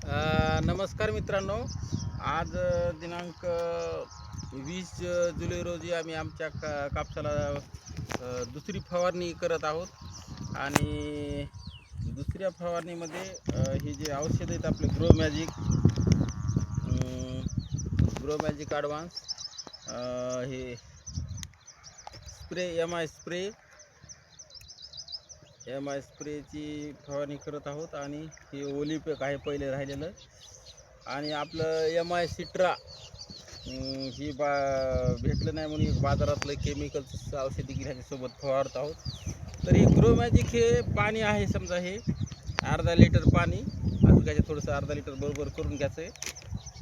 नमस्कार मित्रांनो. आज दिनांक 20 जुलै रोजी आम्ही आमच्या कापसाला दुसरी फवारणी करत आहोत. आणि दुसऱ्या फवारणीमध्ये हे जे औषध आहेत आपले ग्रो मॅजिक ॲडव्हान्स, हे स्प्रे एम आय स्प्रेची फवारणी करत आहोत. आणि हे ओलिपॅक आहे पहिले राहिलेलं. आणि आपलं एम आय सिट्रा ही भेटलं नाही म्हणून एक बाजारातलं केमिकलचं औषध देखील ह्याच्यासोबत फवारत आहोत. तर हे ग्रो मॅजिक हे पाणी आहे, समजा हे अर्धा लिटर पाणी अजून त्याच्यात थोडंसं अर्धा लिटर बरोबर करून घ्यायचं आहे.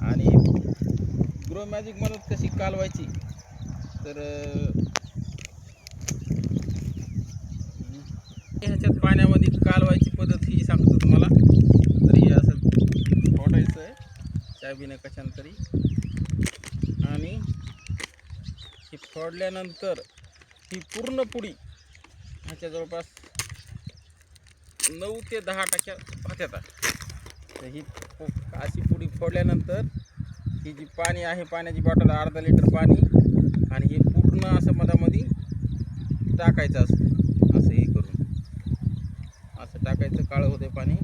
आणि ग्रो मॅजिक मदत कशी कालवायची तर ह्याच्यात पाण्यामध्ये कालवायची पद्धत ही सांगतो तुम्हाला. तर हे असं फोडायचं आहे चाबीने कशानंतरी. आणि ही फोडल्यानंतर ही पूर्ण पुडी ह्याच्या जवळपास 9 ते 10% होत्यात. तर ही अशी पुडी फोडल्यानंतर ही जी पाणी आहे, पाण्याची बॉटल अर्धा लिटर पाणी, आणि हे पूर्ण असं मधामध्ये टाकायचं असं हे करून असं टाकायचं. काळं होते पाणी.